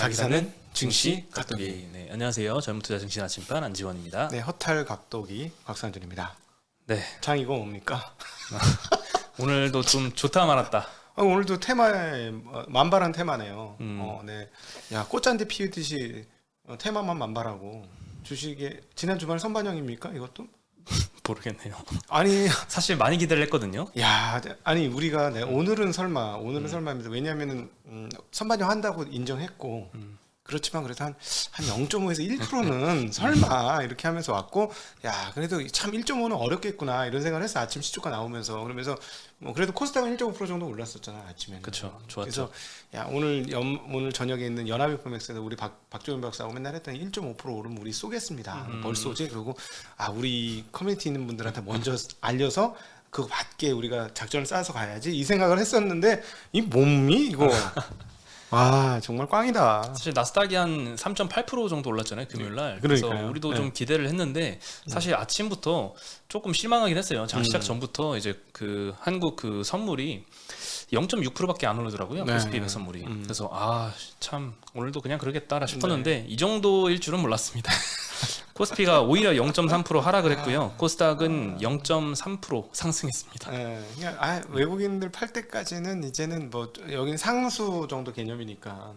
자기사는 증시 각도기. 네, 안녕하세요. 젊은 투자 증시 아침반 안지원입니다. 네, 허탈 각도기 곽상준입니다. 네, 장 이거 뭡니까? 오늘도 좀 좋다 말았다. 오늘도 테마에 만발한 테마네요. 네, 야 꽃잔디 피우듯이 테마만 만발하고 주식에 지난 주말 선반영입니까? 이것도 모르겠네요. 아니 사실 많이 기대를 했거든요. 야 아니 우리가 오늘은 설마입니다. 왜냐하면은 선반영 한다고 인정했고. 그렇지만 그래도 한 0.5에서 1%는 설마 이렇게 하면서 왔고, 야 그래도 참 1.5는 어렵겠구나 이런 생각을 했어. 아침 시초가 나오면서. 그러면서 뭐 그래도 코스닥은 1.5% 정도 올랐었잖아 아침에. 그렇죠, 좋았죠. 그래서 야 오늘 저녁에 있는 연합인포맥스에서 우리 박종현 박사하고 맨날 했더니 1.5% 오르면 우리 쏘겠습니다. 뭘 쏘지? 그리고 우리 커뮤니티 있는 분들한테 먼저 알려서 그거 맞게 우리가 작전을 짜서 가야지 이 생각을 했었는데 이 몸이 이거. 정말 꽝이다. 사실 나스닥이 한 3.8% 정도 올랐잖아요 금요일날. 그래서 그러니까요. 우리도 좀 기대를 했는데 사실 아침부터 조금 실망하긴 했어요. 장 시작 전부터 이제 그 한국 그 선물이 0.6%밖에 안 오르더라고요. 네. 코스피 200 선물이. 그래서 참 오늘도 그냥 그러겠다라 싶었는데 이 정도일 줄은 몰랐습니다. 코스피가 오히려 0.3% 하락을 했고요. 코스닥은 0.3% 상승했습니다. 그냥 외국인들 팔 때까지는 이제는 뭐 여긴 상수 정도 개념이니까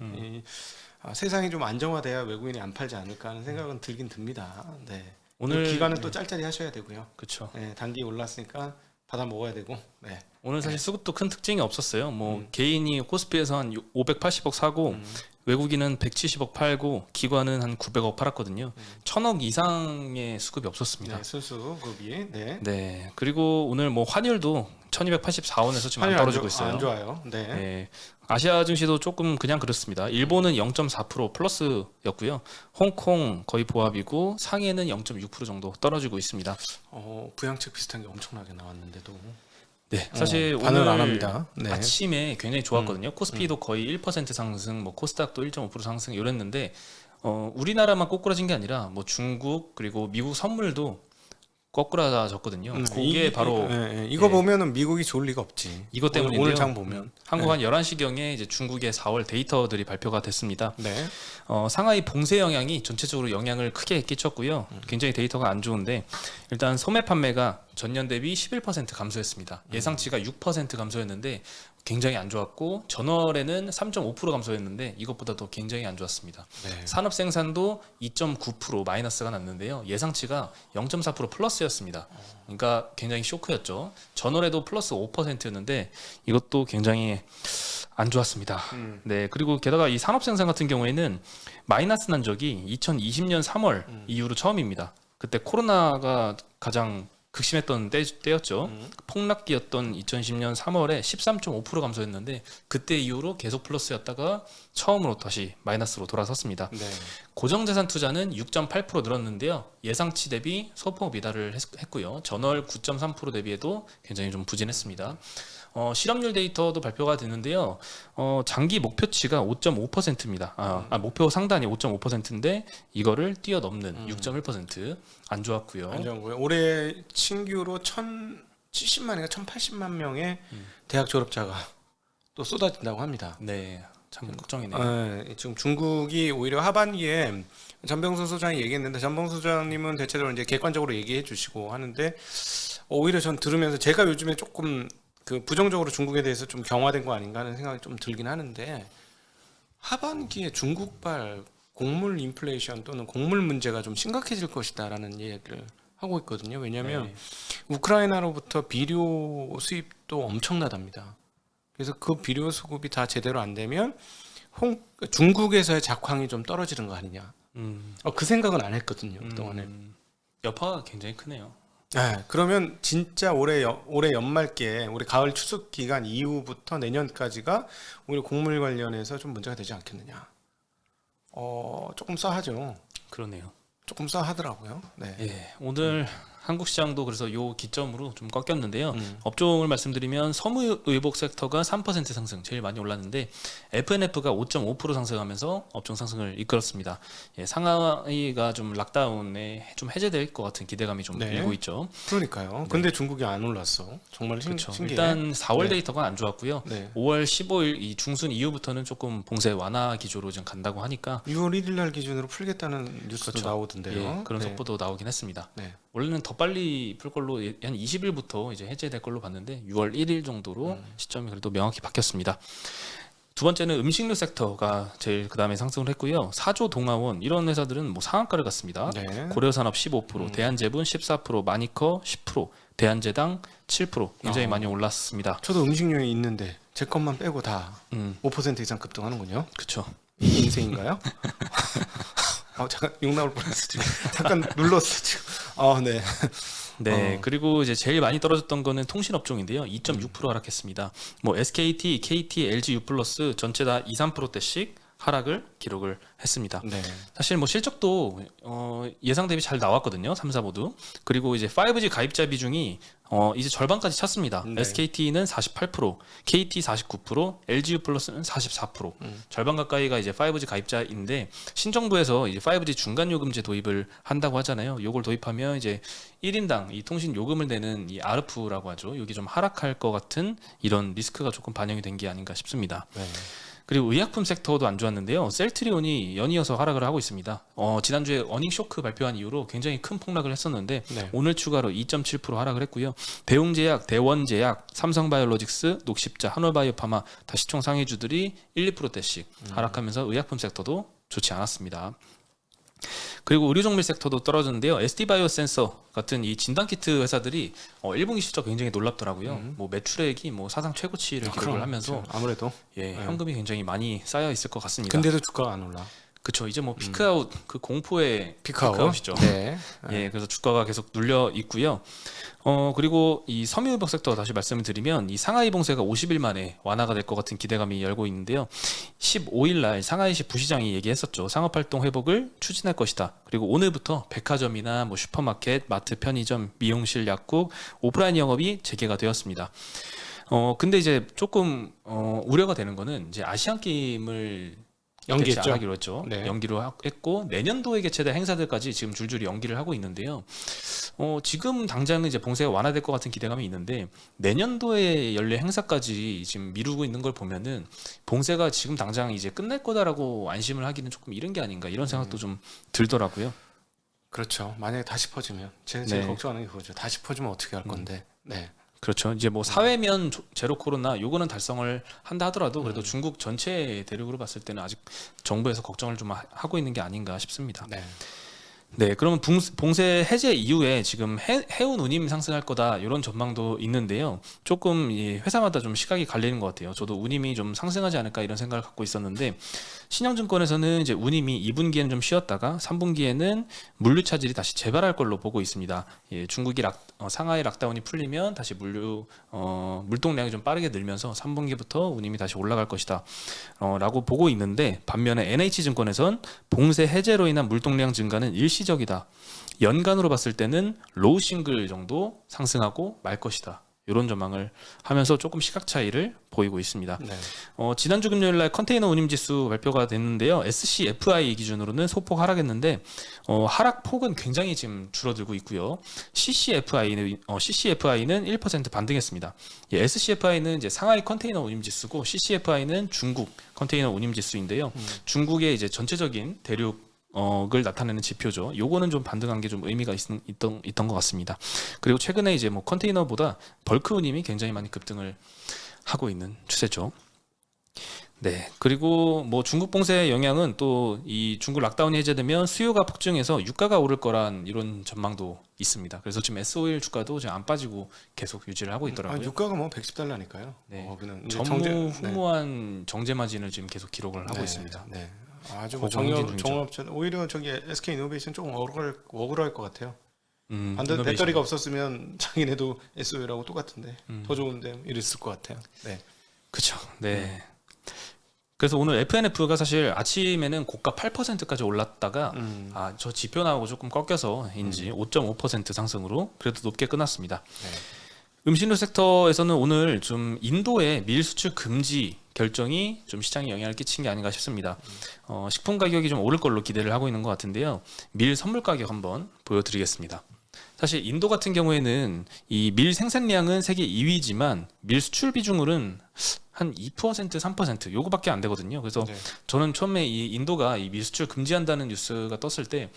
세상이 좀 안정화돼야 외국인이 안 팔지 않을까 하는 생각은 들긴 듭니다. 네. 오늘 기간은 또 짤짤이 하셔야 되고요. 그렇죠. 네, 단기 올랐으니까 받아 먹어야 되고. 네. 오늘 사실 수급도 큰 특징이 없었어요. 뭐 개인이 코스피에서 한 580억 사고 외국인은 170억 팔고 기관은 한 900억 팔았거든요. 1000억 이상의 수급이 없었습니다. 네, 순수급이. 네. 네. 그리고 오늘 뭐 환율도 1284원에서 지금 안 떨어지고 있어요. 안 좋아요. 네. 네. 아시아 증시도 조금 그냥 그렇습니다. 일본은 0.4% 플러스였고요. 홍콩 거의 보합이고 상해는 0.6% 정도 떨어지고 있습니다. 부양책 비슷한 게 엄청나게 나왔는데도. 네, 사실 반응을 오늘 안 합니다. 네. 아침에 굉장히 좋았거든요. 코스피도 거의 1% 상승, 뭐 코스닥도 1.5% 상승 이랬는데 우리나라만 꼬꾸라진 게 아니라 뭐 중국 그리고 미국 선물도 거꾸라졌거든요. 그게 바로 이거 보면은 미국이 좋을 리가 없지. 이것 때문인데요. 오늘 장 보면 한국 한 11시경에 이제 중국의 4월 데이터들이 발표가 됐습니다. 네. 상하이 봉쇄 영향이 전체적으로 영향을 크게 끼쳤고요. 굉장히 데이터가 안 좋은데 일단 소매 판매가 전년 대비 11% 감소했습니다. 예상치가 6% 감소했는데 굉장히 안 좋았고 전월에는 3.5% 감소했는데 이것보다도 굉장히 안 좋았습니다. 네. 산업 생산도 2.9% 마이너스가 났는데요. 예상치가 0.4% 플러스였습니다. 그러니까 굉장히 쇼크였죠. 전월에도 플러스 5%였는데 이것도 굉장히 안 좋았습니다. 네, 그리고 게다가 이 산업 생산 같은 경우에는 마이너스 난 적이 2020년 3월 이후로 처음입니다. 그때 코로나가 가장 극심했던 때였죠. 폭락기였던 2010년 3월에 13.5% 감소했는데 그때 이후로 계속 플러스였다가 처음으로 다시 마이너스로 돌아섰습니다. 네. 고정자산 투자는 6.8% 늘었는데요. 예상치 대비 소폭 미달을 했고요. 전월 9.3% 대비해도 굉장히 좀 부진했습니다. 실업률 데이터도 발표가 됐는데요. 장기 목표치가 5.5%입니다. 목표 상단이 5.5%인데 이거를 뛰어넘는 6.1%. 안 좋았고요. 안 좋은 거예요. 올해 신규로 1,070만인가 1,080만 명의 대학 졸업자가 또 쏟아진다고 합니다. 네, 참 걱정이네요. 지금 중국이 오히려 하반기에 전병수 소장이 얘기했는데 전병수 소장님은 대체적으로 이제 객관적으로 얘기해 주시고 하는데 오히려 전 들으면서 제가 요즘에 조금 그 부정적으로 중국에 대해서 좀 경화된 거 아닌가 하는 생각이 좀 들긴 하는데 하반기에 중국발 곡물 인플레이션 또는 곡물 문제가 좀 심각해질 것이다라는 얘기를 하고 있거든요. 왜냐하면 우크라이나로부터 비료 수입도 엄청나답니다. 그래서 그 비료 수급이 다 제대로 안 되면 중국에서의 작황이 좀 떨어지는 거 아니냐. 그 생각은 안 했거든요. 그동안에. 여파가 굉장히 크네요. 네, 그러면 진짜 올해 연말께 올해 가을 추석 기간 이후부터 내년까지가 오히려 곡물 관련해서 좀 문제가 되지 않겠느냐. 조금 싸하죠. 그러네요. 조금 싸하더라고요. 네. 예, 오늘 한국 시장도 그래서 요 기점으로 좀 꺾였는데요. 업종을 말씀드리면 섬유의복 섹터가 3% 상승, 제일 많이 올랐는데 F&F가 5.5% 상승하면서 업종 상승을 이끌었습니다. 예, 상하이가 좀 락다운에 좀 해제될 것 같은 기대감이 좀 네. 일고 있죠. 그러니까요. 근데 중국이 안 올랐어. 정말 그렇죠. 신기해. 일단 4월 네. 데이터가 안 좋았고요. 네. 5월 15일 이 중순 이후부터는 조금 봉쇄 완화 기조로 좀 간다고 하니까 6월 1일 날 기준으로 풀겠다는 뉴스도 그렇죠. 나오던데요. 예, 그런 네. 속보도 나오긴 했습니다. 네. 원래는 더 빨리 풀 걸로 한 20일부터 이제 해제될 걸로 봤는데 6월 1일 정도로 시점이 그래도 명확히 바뀌었습니다. 두 번째는 음식료 섹터가 제일 그 다음에 상승을 했고요. 사조 동아원 이런 회사들은 뭐 상한가를 갔습니다. 네. 고려산업 15%, 대한제분 14%, 마니커 10%, 대한제당 7% 굉장히 많이 올랐습니다. 저도 음식료에 있는데 제 것만 빼고 다 음, 5% 이상 급등하는군요. 그렇죠. 이 인생인가요? 잠깐 욕 나올 뻔했어 지금. 잠깐 눌렀어 지금. 네. 네, 그리고 이제 제일 많이 떨어졌던 거는 통신 업종인데요. 2.6% 하락했습니다. 뭐 SKT, KT, LG U+ 전체 다 2, 3%대씩 하락을 기록을 했습니다. 네. 사실 뭐 실적도 예상 대비 잘 나왔거든요. 3사 모두. 그리고 이제 5G 가입자 비중이 이제 절반까지 찼습니다. 네. SKT는 48%, KT 49%, LG U+는 44%. 절반 가까이가 이제 5G 가입자인데 신정부에서 이제 5G 중간 요금제 도입을 한다고 하잖아요. 요걸 도입하면 이제 1인당 이 통신 요금을 내는 이 ARPU라고 하죠. 이게 좀 하락할 것 같은 이런 리스크가 조금 반영이 된 게 아닌가 싶습니다. 네. 그리고 의약품 섹터도 안 좋았는데요. 셀트리온이 연이어서 하락을 하고 있습니다. 지난주에 어닝 쇼크 발표한 이후로 굉장히 큰 폭락을 했었는데 네. 오늘 추가로 2.7% 하락을 했고요. 대웅제약, 대원제약, 삼성바이오로직스, 녹십자, 한올바이오파마 다 시총 상위주들이 1, 2%대씩 하락하면서 의약품 섹터도 좋지 않았습니다. 그리고 의료종밀 섹터도 떨어졌는데요. SD바이오센서 같은 이 진단키트 회사들이 1분기 실적 굉장히 놀랍더라고요. 뭐 매출액이 뭐 사상 최고치를 기록을 그럼, 하면서 그렇죠. 아무래도. 예, 현금이 굉장히 많이 쌓여 있을 것 같습니다. 근데도 주가가 안 올라. 그쵸. 이제 뭐 피크아웃 그 공포의 피크아웃. 피크아웃이죠. 네. 예, 그래서 주가가 계속 눌려 있고요. 그리고 이 섬유의복 섹터 다시 말씀을 드리면 이 상하이 봉쇄가 50일 만에 완화가 될 것 같은 기대감이 열고 있는데요. 15일 날 상하이시 부시장이 얘기했었죠. 상업활동 회복을 추진할 것이다. 그리고 오늘부터 백화점이나 뭐 슈퍼마켓, 마트, 편의점, 미용실, 약국, 오프라인 영업이 재개가 되었습니다. 근데 이제 조금 우려가 되는 거는 이제 아시안 게임을 연기했죠. 안 하기로 했죠. 네. 연기로 했고 내년도에 개최될 행사들까지 지금 줄줄이 연기를 하고 있는데요. 지금 당장은 이제 봉쇄가 완화될 것 같은 기대감이 있는데 내년도에 열릴 행사까지 지금 미루고 있는 걸 보면은 봉쇄가 지금 당장 이제 끝날 거다라고 안심을 하기는 조금 이른 게 아닌가 이런 생각도 좀 들더라고요. 그렇죠. 만약에 다시 퍼지면 제일 네. 걱정하는 게 그거죠. 다시 퍼지면 어떻게 할 건데. 네. 그렇죠. 이제 뭐 사회면 제로 코로나 요거는 달성을 한다 하더라도 그래도 중국 전체 대륙으로 봤을 때는 아직 정부에서 걱정을 좀 하고 있는 게 아닌가 싶습니다. 네. 네, 그러면 봉쇄 해제 이후에 지금 해운 운임 상승할 거다 이런 전망도 있는데요. 조금 이 회사마다 좀 시각이 갈리는 것 같아요. 저도 운임이 좀 상승하지 않을까 이런 생각을 갖고 있었는데 신영증권에서는 이제 운임이 2분기에는 좀 쉬었다가 3분기에는 물류 차질이 다시 재발할 걸로 보고 있습니다. 예, 중국이 상하이 락다운이 풀리면 다시 물동량이 좀 빠르게 늘면서 3분기부터 운임이 다시 올라갈 것이다 라고 보고 있는데 반면에 NH증권에선 봉쇄 해제로 인한 물동량 증가는 일시적이다. 연간으로 봤을 때는 로우 싱글 정도 상승하고 말 것이다. 이런 전망을 하면서 조금 시각 차이를 보이고 있습니다. 네. 지난주 금요일 날 컨테이너 운임 지수 발표가 됐는데요. SCFI 기준으로는 소폭 하락했는데 하락폭은 굉장히 지금 줄어들고 있고요. CCFI는 1% 반등했습니다. 예, SCFI는 이제 상하이 컨테이너 운임 지수고 CCFI는 중국 컨테이너 운임 지수인데요. 중국의 이제 전체적인 대륙 을 나타내는 지표죠. 요거는 좀 반등한 게 좀 의미가 있던 것 같습니다. 그리고 최근에 이제 뭐 컨테이너보다 벌크 운임이 굉장히 많이 급등을 하고 있는 추세죠. 네. 그리고 뭐 중국 봉쇄의 영향은 또 이 중국 락다운이 해제되면 수요가 폭증해서 유가가 오를 거란 이런 전망도 있습니다. 그래서 지금 S-오일 주가도 지금 안 빠지고 계속 유지를 하고 있더라고요. 유가가 뭐 110달러니까요. 네. 그냥 이제 전무후무한 정제 마진을 지금 계속 기록을 하고 있습니다. 네. 아주 뭐 고공행진 중이죠. 정업체 오히려 저기 SK 이노베이션 조금 억울할 것 같아요. 이노베이션. 배터리가 없었으면 자기네도 S-오일하고 똑같은데 더 좋은데 이랬을 것 같아요. 네. 그렇죠. 네. 그래서 오늘 FNF가 사실 아침에는 고가 8%까지 올랐다가 저 지표 나오고 조금 꺾여서인지 5.5% 상승으로 그래도 높게 끝났습니다. 네. 음식료 섹터에서는 오늘 좀 인도의 밀 수출 금지 결정이 좀 시장에 영향을 끼친 게 아닌가 싶습니다. 식품 가격이 좀 오를 걸로 기대를 하고 있는 것 같은데요. 밀 선물 가격 한번 보여드리겠습니다. 사실 인도 같은 경우에는 이 밀 생산량은 세계 2위지만 밀 수출 비중으로는 한 2%, 3% 요거밖에 안 되거든요. 그래서 네. 저는 처음에 이 인도가 이 밀 수출 금지한다는 뉴스가 떴을 때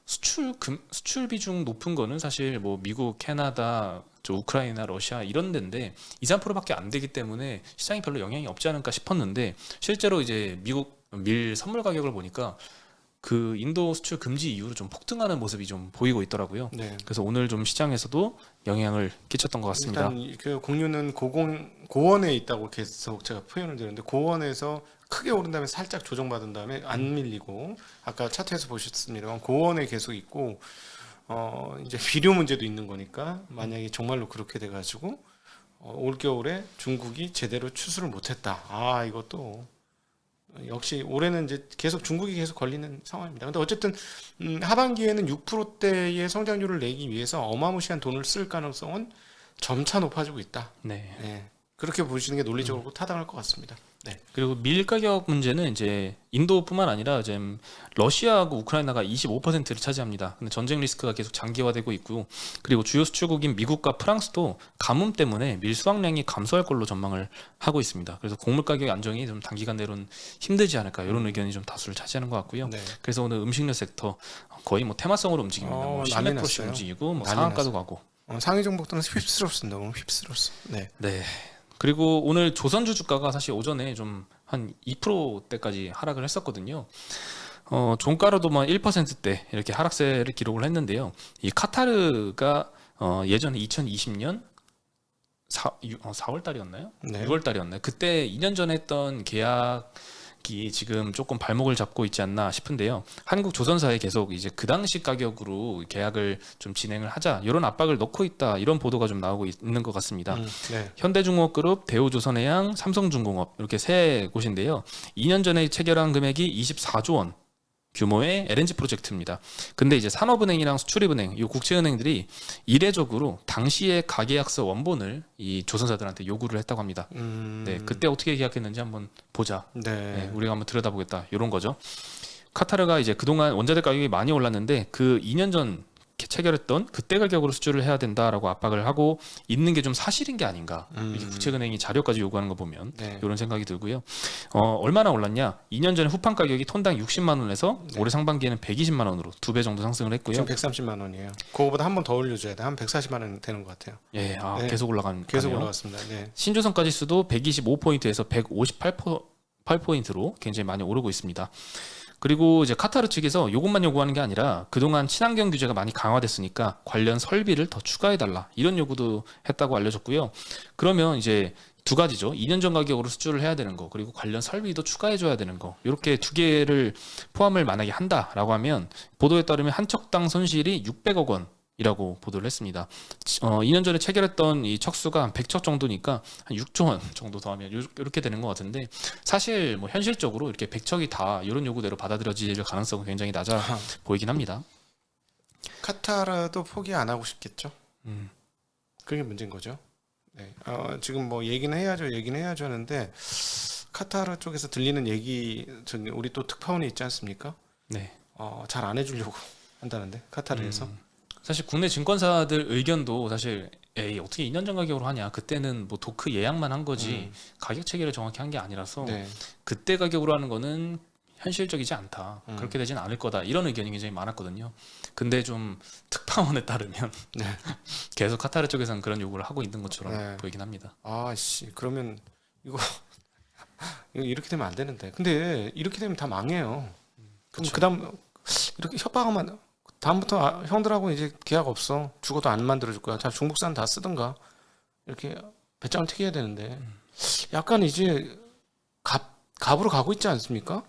수출 비중 높은 거는 사실 뭐 미국, 캐나다, 우크라이나, 러시아 이런 데인데 2, 3%밖에 안 되기 때문에 시장이 별로 영향이 없지 않을까 싶었는데 실제로 이제 미국 밀 선물 가격을 보니까 그 인도 수출 금지 이후로 좀 폭등하는 모습이 좀 보이고 있더라고요. 네. 그래서 오늘 좀 시장에서도 영향을 끼쳤던 것 같습니다. 일단 그 공유는 고원에 있다고 계속 제가 표현을 드렸는데 고원에서 크게 오른 다음에 살짝 조정받은 다음에 안 밀리고 아까 차트에서 보셨습니다만 고원에 계속 있고 이제 비료 문제도 있는 거니까 만약에 정말로 그렇게 돼가지고 올 겨울에 중국이 제대로 추수를 못했다. 이것도 역시 올해는 이제 계속 중국이 계속 걸리는 상황입니다. 근데 어쨌든 하반기에는 6%대의 성장률을 내기 위해서 어마무시한 돈을 쓸 가능성은 점차 높아지고 있다. 네. 네. 그렇게 보시는 게 논리적으로 타당할 것 같습니다. 네. 그리고 밀 가격 문제는 이제 인도뿐만 아니라 지금 러시아하고 우크라이나가 25%를 차지합니다. 근데 전쟁 리스크가 계속 장기화되고 있고, 그리고 주요 수출국인 미국과 프랑스도 가뭄 때문에 밀 수확량이 감소할 걸로 전망을 하고 있습니다. 그래서 곡물 가격 안정이 좀 단기간 내로는 힘들지 않을까 이런 의견이 좀 다수를 차지하는 것 같고요. 네. 그래서 오늘 음식료 섹터 거의 뭐 테마성으로 움직입니다. 뭐 난리 10%씩 났어요. 움직이고 뭐 난리 상한가도 났어요. 가고. 상위 종목들은 휩쓸었습니다. 오늘 휩쓸었어. 네. 네. 그리고 오늘 조선주 주가가 사실 오전에 좀 한 2%대까지 하락을 했었거든요. 종가로도만 1%대 이렇게 하락세를 기록을 했는데요. 이 카타르가 예전에 2020년 4월 달이었나요? 네. 6월 달이었나요? 그때 2년 전에 했던 계약이 지금 조금 발목을 잡고 있지 않나 싶은데요. 한국 조선사에 계속 이제 그 당시 가격으로 계약을 좀 진행을 하자 이런 압박을 넣고 있다 이런 보도가 좀 나오고 있는 것 같습니다. 네. 현대중공업그룹, 대우조선해양, 삼성중공업 이렇게 세 곳인데요. 2년 전에 체결한 금액이 24조 원 규모의 LNG 프로젝트입니다. 근데 이제 산업은행이랑 수출입은행, 이 국제은행들이 이례적으로 당시의 가계약서 원본을 이 조선사들한테 요구를 했다고 합니다. 네, 그때 어떻게 계약했는지 한번 보자. 네. 네, 우리가 한번 들여다보겠다. 이런 거죠. 카타르가 이제 그동안 원자재 가격이 많이 올랐는데 그 2년 전 체결했던 그때 가격으로 수주를 해야 된다라고 압박을 하고 있는 게 좀 사실인 게 아닌가. 이렇게 국책은행이 자료까지 요구하는 거 보면 네. 이런 생각이 들고요. 얼마나 올랐냐? 2년 전에 후판 가격이 톤당 60만 원에서 올해 상반기에는 120만 원으로 2배 정도 상승을 했고요. 지금 130만 원이에요. 그거보다 한 번 더 올려줘야 돼. 한 140만 원 되는 것 같아요. 예, 네. 계속 올라간 계속 가네요. 올라갔습니다. 네. 신조선까지 수도 125포인트에서 158포인트로 굉장히 많이 오르고 있습니다. 그리고 이제 카타르 측에서 이것만 요구하는 게 아니라 그동안 친환경 규제가 많이 강화됐으니까 관련 설비를 더 추가해달라 이런 요구도 했다고 알려졌고요. 그러면 이제 두 가지죠. 2년 전 가격으로 수주를 해야 되는 거 그리고 관련 설비도 추가해줘야 되는 거 이렇게 두 개를 포함을 만약에 한다라고 하면 보도에 따르면 한 척당 손실이 600억 원 이라고 보도를 했습니다. 2년 전에 체결했던 이 척수가 한 100척 정도니까 한 6조 원 정도 더하면 이렇게 되는 것 같은데 사실 뭐 현실적으로 이렇게 100척이 다 이런 요구대로 받아들여질 가능성은 굉장히 낮아 보이긴 합니다. 카타르도 포기 안 하고 싶겠죠. 그게 문제인 거죠. 네. 지금 뭐 얘기는 해야죠 하는데 카타르 쪽에서 들리는 얘기 우리 또 특파원이 있지 않습니까? 네. 잘 안 해주려고 한다는데 카타르에서. 사실 국내 증권사들 의견도 사실 어떻게 2년 전 가격으로 하냐 그때는 뭐 도크 예약만 한 거지 가격 체계를 정확히 한 게 아니라서 네. 그때 가격으로 하는 거는 현실적이지 않다 그렇게 되진 않을 거다 이런 의견이 굉장히 많았거든요. 근데 좀 특파원에 따르면 네. 계속 카타르 쪽에서는 그런 요구를 하고 있는 것처럼 네. 보이긴 합니다. 그러면 이거 이렇게 되면 안 되는데. 근데 이렇게 되면 다 망해요. 그럼 그다음 이렇게 협박하면 다음부터 형들하고 이제 계약 없어. 죽어도 안 만들어줄 거야. 자, 중국산 다 쓰든가. 이렇게 배짱을 튀겨야 되는데 약간 이제 갑으로 가고 있지 않습니까?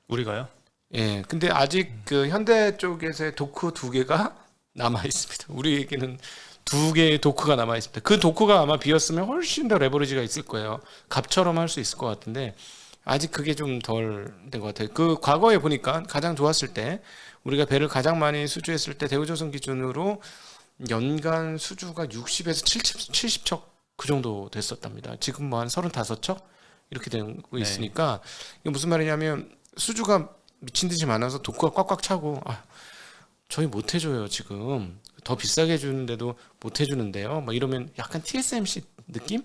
우리가요? 예. 근데 아직 그 현대 쪽에서의 도크 2개가 남아 있습니다. 우리에게는 2개의 도크가 남아 있습니다. 그 도크가 아마 비었으면 훨씬 더 레버리지가 있을 거예요. 갑처럼 할 수 있을 것 같은데 아직 그게 좀 덜 된 것 같아요. 그 과거에 보니까 가장 좋았을 때 우리가 배를 가장 많이 수주했을 때 대우조선 기준으로 연간 수주가 60에서 70척 그 정도 됐었답니다. 지금 뭐 한 35척 이렇게 되고 네. 있으니까 이게 무슨 말이냐면 수주가 미친 듯이 많아서 독구가 꽉꽉 차고 저희 못 해줘요 지금 더 비싸게 해주는데도 못 해주는데요. 막 이러면 약간 TSMC 느낌?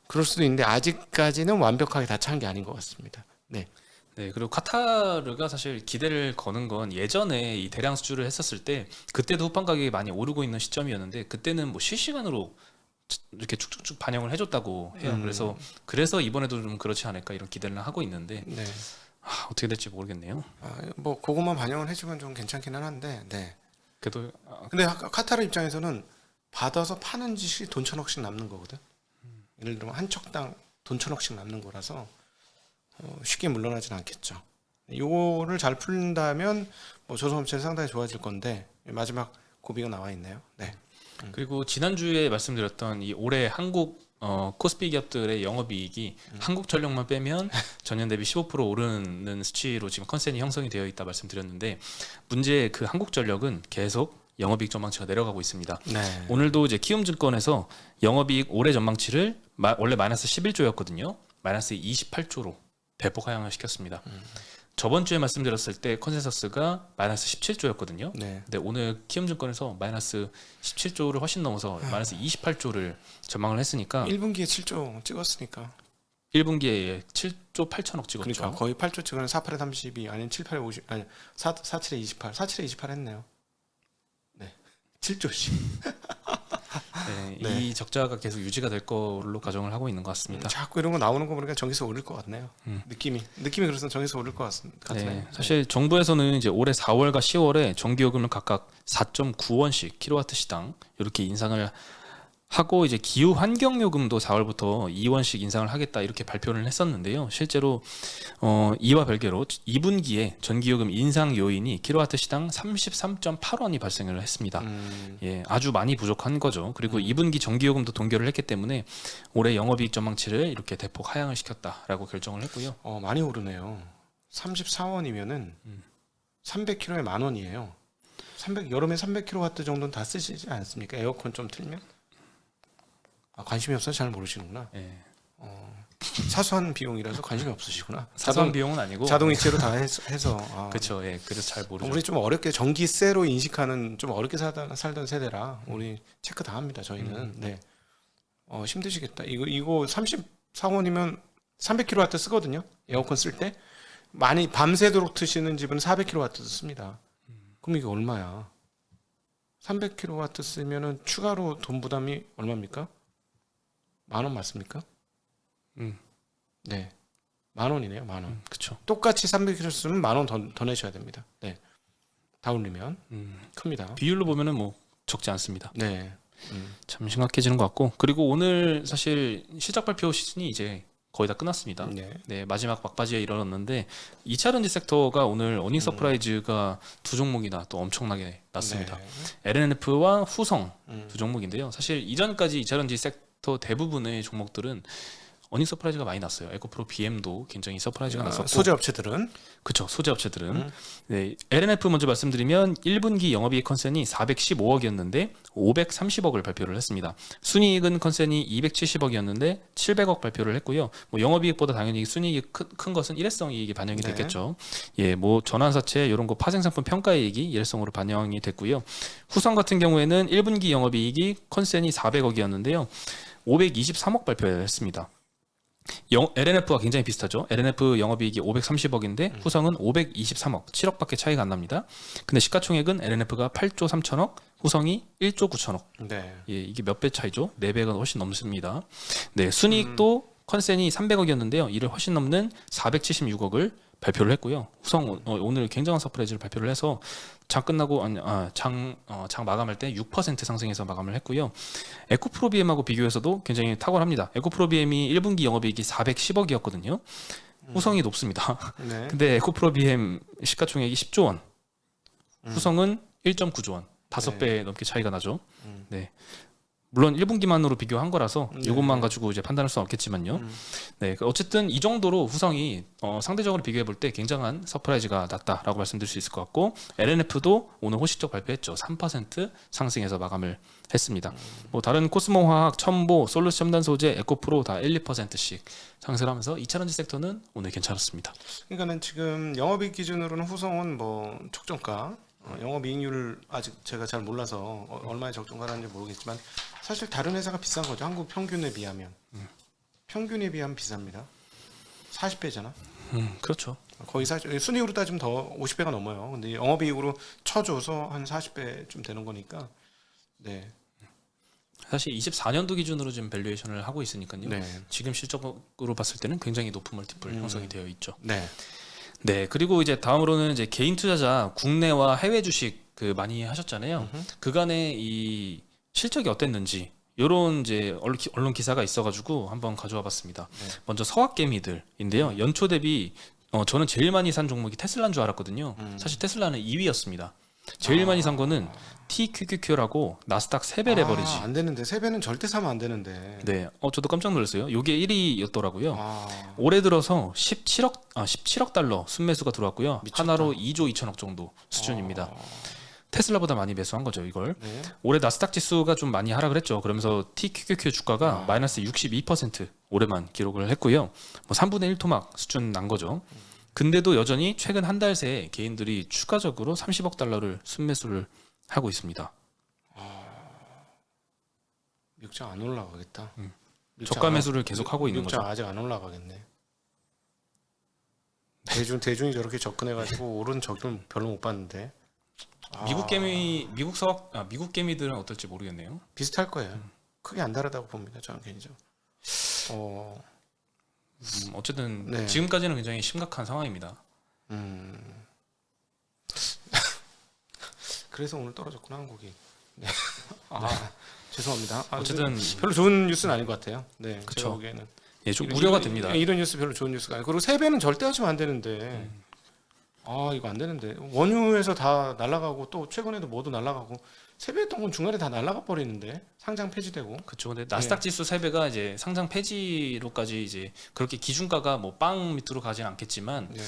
그럴 수도 있는데 아직까지는 완벽하게 다 찬 게 아닌 것 같습니다. 네. 네, 그리고 카타르가 사실 기대를 거는 건 예전에 이 대량 수주를 했었을 때 그때도 후판 가격이 많이 오르고 있는 시점이었는데 그때는 뭐 실시간으로 이렇게 쭉쭉쭉 반영을 해줬다고 해요. 그래서 이번에도 좀 그렇지 않을까 이런 기대를 하고 있는데 네. 어떻게 될지 모르겠네요. 뭐 그것만 반영을 해주면 좀 괜찮기는 한데, 네. 그래도 근데 카타르 입장에서는 받아서 파는 짓이 돈 1,000억씩 남는 거거든. 예를 들면 한 척당 돈 1,000억씩 남는 거라서 쉽게 물러나진 않겠죠. 요거를 잘 풀린다면 뭐 조선업체는 상당히 좋아질 건데 마지막 고비가 나와 있네요. 네. 그리고 지난주에 말씀드렸던 이 올해 한국 코스피 기업들의 영업이익이 한국전력만 빼면 전년 대비 15% 오르는 수치로 지금 컨센이 형성이 되어 있다 말씀드렸는데 문제 그 한국전력은 계속 영업이익 전망치가 내려가고 있습니다. 네. 오늘도 이제 키움증권에서 영업이익 올해 전망치를 원래 마이너스 11조였거든요. 마이너스 28조로 대폭 하향을 시켰습니다. 저번 주에 말씀드렸을 때 컨센서스가 마이너스 17조였거든요. 네. 근데 오늘 키움증권에서 마이너스 17조를 훨씬 넘어서 마이너스 28조를 전망을 했으니까 1분기에 7조 찍었으니까 1분기에 7조 8천억 찍었죠. 그러니까 거의 8조 찍으면 48에 32 아니면 78에 50 아니 47에 28 47에 28 했네요. 네. 7조씩. 네, 네. 이 적자가 계속 유지가 될 걸로 가정을 하고 있는 것 같습니다. 자꾸 이런 거 나오는 거 보니까 전기세 오를 것 같네요. 느낌이 그래서 전기세 오를 것 같네요. 네, 사실 정부에서는 이제 올해 4월과 10월에 전기요금을 각각 4.9원씩 킬로와트 시당 이렇게 인상을 하고 이제 기후 환경 요금도 4월부터 2원씩 인상을 하겠다 이렇게 발표를 했었는데요. 실제로 이와 별개로 2분기에 전기요금 인상 요인이 킬로와트 시당 33.8원이 발생을 했습니다. 예, 아주 많이 부족한 거죠. 그리고 2분기 전기요금도 동결을 했기 때문에 올해 영업이익 전망치를 이렇게 대폭 하향을 시켰다라고 결정을 했고요. 많이 오르네요. 34원이면은 300kW에 10,000원이에요. 여름에 300kW 정도는 다 쓰시지 않습니까? 에어컨 좀 틀면? 관심이 없어서 잘 모르시는구나. 예. 사소한 비용이라서 관심이 없으시구나. 사소한 비용은 아니고 자동이체로 다 해서. 그렇죠. 예, 그래서 잘 모르죠. 우리 좀 어렵게 전기세로 인식하는 좀 어렵게 살던 세대라 우리 체크 다 합니다. 저희는. 네. 힘드시겠다. 이거 34원이면 300kW 쓰거든요. 에어컨 쓸 때 많이 밤새도록 트시는 집은 400kW 씁니다. 그럼 이게 얼마야? 300kW 쓰면은 추가로 돈 부담이 얼마입니까? 10,000원 맞습니까? 네. 10,000원이네요. 10,000원. 그렇죠. 똑같이 300kW 쓰면 10,000원 더 내셔야 됩니다. 네. 다 올리면 큽니다. 비율로 보면은 뭐 적지 않습니다. 네. 참 심각해지는 것 같고 그리고 오늘 사실 실적 발표 시즌이 이제 거의 다 끝났습니다. 네. 네, 마지막 막바지에 이르렀는데 2차 전지 섹터가 오늘 어닝 서프라이즈가 두 종목이나 또 엄청나게 났습니다. 네. LNF와 후성 두 종목인데요. 사실 이전까지 2차 전지 섹터 대부분의 종목들은 어닝 서프라이즈가 많이 났어요. 에코프로 BM도 굉장히 서프라이즈가 났었고 소재 업체들은 그렇죠. 소재 업체들은 네, LNF 먼저 말씀드리면 1분기 영업이익 컨센이 415억이었는데 530억을 발표를 했습니다. 순이익은 컨센이 270억이었는데 700억 발표를 했고요. 뭐 영업이익보다 당연히 순이익이 큰 것은 일회성 이익이 반영이 네. 됐겠죠. 예, 뭐 전환사채 이런 거 파생상품 평가이익이 일회성으로 반영이 됐고요. 후성 같은 경우에는 1분기 영업이익이 컨센이 400억이었는데요. 523억 발표를 했습니다. LNF와 굉장히 비슷하죠. LNF 영업이익이 530억인데 후성은 523억, 7억밖에 차이가 안 납니다. 근데 시가총액은 LNF가 8조 3천억, 후성이 1조 9천억. 네. 예, 이게 몇 배 차이죠? 4배가 훨씬 넘습니다. 네, 순이익도 컨센이 300억이었는데요. 이를 훨씬 넘는 476억을 발표를 했고요. 후성 오늘 굉장한 서프라이즈를 발표를 해서 장 끝나고 장 마감할 때 6% 상승해서 마감을 했고요. 에코프로비엠하고 비교해서도 굉장히 탁월합니다. 에코프로비엠이 1분기 영업이익이 410억이었거든요. 후성이 높습니다. 네. 근데 에코프로비엠 시가총액이 10조 원, 후성은 1.9조 원, 5배 넘게 차이가 나죠. 네. 물론 1분기만으로 비교한 거라서 네. 이것만 가지고 이제 판단할 수는 없겠지만요. 네, 어쨌든 이 정도로 후성이 상대적으로 비교해 볼 때 굉장한 서프라이즈가 났다라고 말씀드릴 수 있을 것 같고 LNF도 오늘 호시적 발표했죠. 3% 상승해서 마감을 했습니다. 뭐 다른 코스모화학, 첨보, 솔루스 첨단 소재, 에코프로 다 1, 2%씩 상승하면서 2차전지 섹터는 오늘 괜찮았습니다. 그러니까는 지금 영업이익 기준으로는 후성은 뭐 적정가, 영업이익률을 아직 제가 잘 몰라서 얼마에 적정가라는지 모르겠지만 사실 다른 회사가 비싼 거죠. 한국 평균에 비하면 평균에 비하면 비쌉니다. 40배잖아. 그렇죠. 거의 사실 순이익으로 따지면 더 50배가 넘어요. 근데 영업이익으로 쳐줘서 한 40배쯤 되는 거니까. 네. 사실 24년도 기준으로 지금 밸류에이션을 하고 있으니까요. 네. 지금 실적으로 봤을 때는 굉장히 높은 멀티플 형성이 되어 있죠. 네. 네, 그리고 이제 다음으로는 이제 개인 투자자 국내와 해외 주식 그 많이 하셨잖아요. 그간의 이 실적이 어땠는지 요런 이제 언론 기사가 있어가지고 한번 가져와 봤습니다. 네. 먼저 서학개미들인데요. 연초 대비 저는 제일 많이 산 종목이 테슬라인 줄 알았거든요. 사실 테슬라는 2위였습니다. 제일 많이 산 거는 TQQQ라고 나스닥 3배 레버리지. 안 되는데 3배는 절대 사면 안 되는데. 네, 저도 깜짝 놀랐어요. 요게 1위였더라고요. 아, 올해 들어서 17억 달러 순매수가 들어왔고요. 미쳤다. 하나로 2조 2천억 정도 수준입니다. 테슬라보다 많이 매수한 거죠, 이걸. 네. 올해 나스닥 지수가 좀 많이 하락을 했죠. 그러면서 TQQQ 주가가 마이너스 62% 올해만 기록을 했고요. 뭐 3분의 1 토막 수준 난 거죠. 근데도 여전히 최근 한 달 새에 개인들이 추가적으로 30억 달러를 순매수를 하고 있습니다. 미국장 안 올라가겠다. 저가 매수를 계속 하고 있는 미국장 거죠. 아직 안 올라가겠네. 대중이 저렇게 접근해가지고 오른 적은 별로 못 봤는데. 미국 개미들은 어떨지 모르겠네요. 비슷할 거예요. 크게 안 다르다고 봅니다. 저는 개인적으로. 어쨌든 네. 지금까지는 굉장히 심각한 상황입니다. 그래서 오늘 떨어졌구나 한국이. 네. 죄송합니다. 어쨌든 별로 좋은 뉴스는 아닌 것 같아요. 네, 그쵸. 제가 보기에는. 예, 좀 우려가 이런- 됩니다. 이런 뉴스 별로 좋은 뉴스가 아니고 그리고 3배는 절대 하시면 안 되는데. 이거 안 되는데 원유에서 다 날아가고 또 최근에도 뭐도 날아가고 3배 했던 건 중간에 다 날아가 버리는데 상장 폐지되고. 그렇죠. 근데 나스닥 지수 3배가 이제 상장 폐지로까지 이제 그렇게 기준가가 뭐 빵 밑으로 가진 않겠지만 네.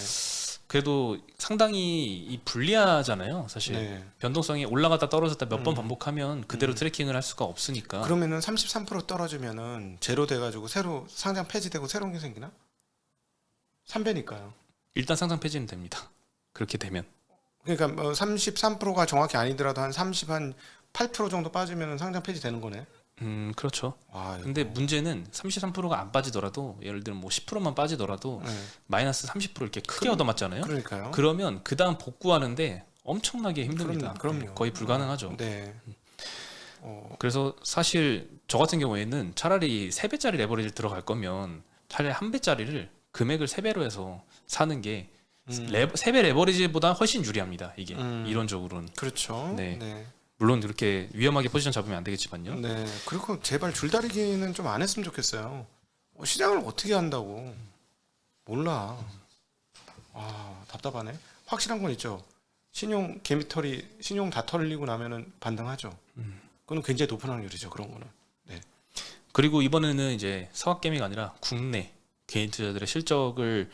그래도 상당히 이 불리하잖아요. 사실 네. 변동성이 올라갔다 떨어졌다 몇 번 반복하면 그대로 트래킹을 할 수가 없으니까. 그러면은 33% 떨어지면은 제로 돼가지고 새로 상장 폐지되고 새로운 게 생기나? 3배니까요. 일단 상장 폐지는 됩니다. 그렇게 되면. 그러니까 뭐 33%가 정확히 아니더라도 한 8% 정도 빠지면 상장 폐지되는 거네. 그렇죠. 이거. 근데 문제는 33%가 안 빠지더라도 예를 들면 뭐 10%만 빠지더라도 네. 마이너스 30% 이렇게 크게 얻어맞잖아요. 그러니까요. 그러면 그 다음 복구하는데 엄청나게 힘듭니다. 그럼요. 거의 불가능하죠. 네. 그래서 사실 저 같은 경우에는 차라리 3배짜리 레버리지를 들어갈 거면 차라리 1배짜리를 금액을 3배로 해서 사는 게 3배 레버리지보다 훨씬 유리합니다. 이게 이론적으로는. 그렇죠. 네. 네. 물론 그렇게 위험하게 포지션 잡으면 안 되겠지만요. 네. 그리고 제발 줄다리기는 좀 안 했으면 좋겠어요. 시장을 어떻게 한다고. 몰라. 답답하네. 확실한 건 있죠. 신용 다 털리고 나면은 반등하죠. 그건 굉장히 높은 확률이죠. 그런 거는. 네. 그리고 이번에는 이제 서학개미가 아니라 국내 개인 투자들의 실적을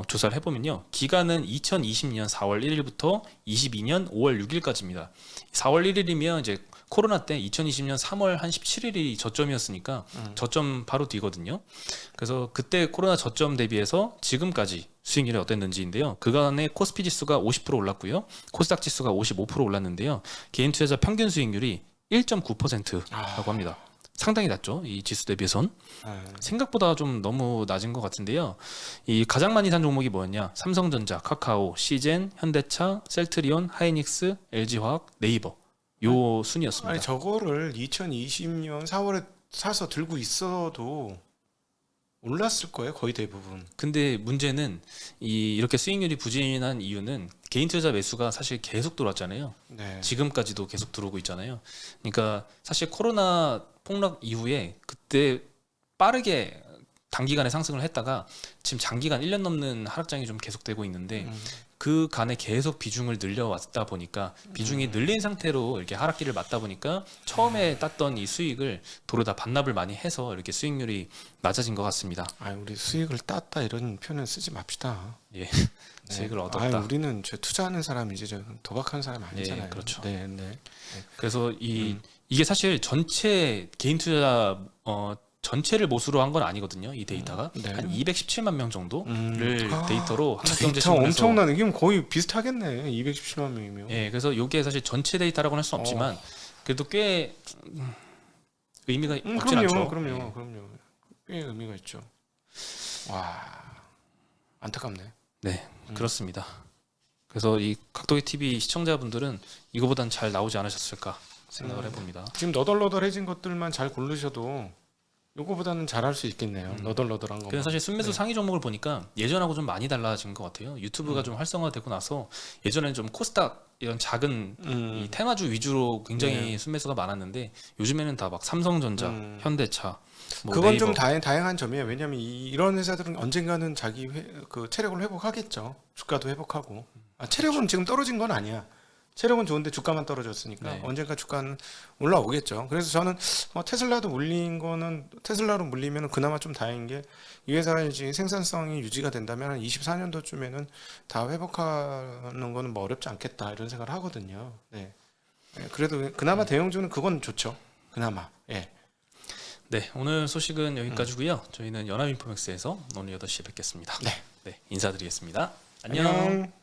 조사를 해보면요. 기간은 2020년 4월 1일부터 22년 5월 6일까지입니다. 4월 1일이면 이제 코로나 때 2020년 3월 한 17일이 저점이었으니까 저점 바로 뒤거든요. 그래서 그때 코로나 저점 대비해서 지금까지 수익률이 어땠는지인데요. 그간의 코스피 지수가 50% 올랐고요. 코스닥 지수가 55% 올랐는데요. 개인 투자자 평균 수익률이 1.9%라고 합니다. 상당히 낮죠. 이 지수 대비해선. 생각보다 좀 너무 낮은 것 같은데요. 이 가장 많이 산 종목이 뭐였냐? 삼성전자, 카카오, 시젠, 현대차, 셀트리온, 하이닉스, LG화학, 네이버. 요 순이었습니다. 아니 저거를 2020년 4월에 사서 들고 있어도 올랐을 거예요. 거의 대부분. 근데 문제는 이렇게 수익률이 부진한 이유는 개인 투자 매수가 사실 계속 들어왔잖아요. 네. 지금까지도 계속 들어오고 있잖아요. 그러니까 사실 코로나 폭락 이후에 그때 빠르게 단기간에 상승을 했다가 지금 장기간 1년 넘는 하락장이 좀 계속되고 있는데 그 간에 계속 비중을 늘려왔다 보니까 비중이 늘린 상태로 이렇게 하락기를 맞다 보니까 처음에 땄던 이 수익을 도로 다 반납을 많이 해서 이렇게 수익률이 낮아진 것 같습니다. 아, 우리 수익을 땄다 이런 표현 쓰지 맙시다. 예, 수익을 네. 얻었다. 아, 우리는 저 투자하는 사람이지 저 도박하는 사람 아니잖아요. 예, 그렇죠. 네, 네. 그래서 이게 사실 전체 개인 투자 전체를 모수로 한 건 아니거든요. 이 데이터가 네. 한 217만 명 정도를 아, 데이터로 데이터 한국경제신문에서 엄청나네. 이건 거의 비슷하겠네. 217만 명이면. 예, 그래서 이게 사실 전체 데이터라고는 할 수 없지만 그래도 꽤 의미가 없진 그럼요, 않죠. 그럼요, 예. 그럼요. 꽤 의미가 있죠. 와, 안타깝네. 네, 그렇습니다. 그래서 이 각도기 TV 시청자분들은 이거보단 잘 나오지 않으셨을까 생각을 해봅니다. 지금 너덜너덜해진 것들만 잘 고르셔도 요거보다는 잘할 수 있겠네요. 너덜너덜한 거. 그래서 사실 순매수 네. 상위 종목을 보니까 예전하고 좀 많이 달라진 것 같아요. 유튜브가 좀 활성화되고 나서 예전에는 좀 코스닥 이런 작은 이 테마주 위주로 굉장히 순매수가 많았는데 요즘에는 다 막 삼성전자, 현대차, 뭐 그건 네이버. 좀 다양한 점이에요. 왜냐하면 이런 회사들은 언젠가는 자기 그 체력을 회복하겠죠. 주가도 회복하고. 아, 체력은 지금 떨어진 건 아니야. 체력은 좋은데 주가만 떨어졌으니까 네. 언젠가 주가는 올라오겠죠. 그래서 저는 테슬라도 물린 거는 테슬라로 물리면 그나마 좀 다행인 게 이 회사의 지금 생산성이 유지가 된다면 한 24년도쯤에는 다 회복하는 거는 뭐 어렵지 않겠다 이런 생각을 하거든요. 네. 네, 그래도 그나마 대형주는 그건 좋죠. 그나마. 예. 네, 오늘 소식은 여기까지고요. 저희는 연합인포맥스에서 오늘 8시에 뵙겠습니다. 네. 네, 인사드리겠습니다. 안녕. 안녕.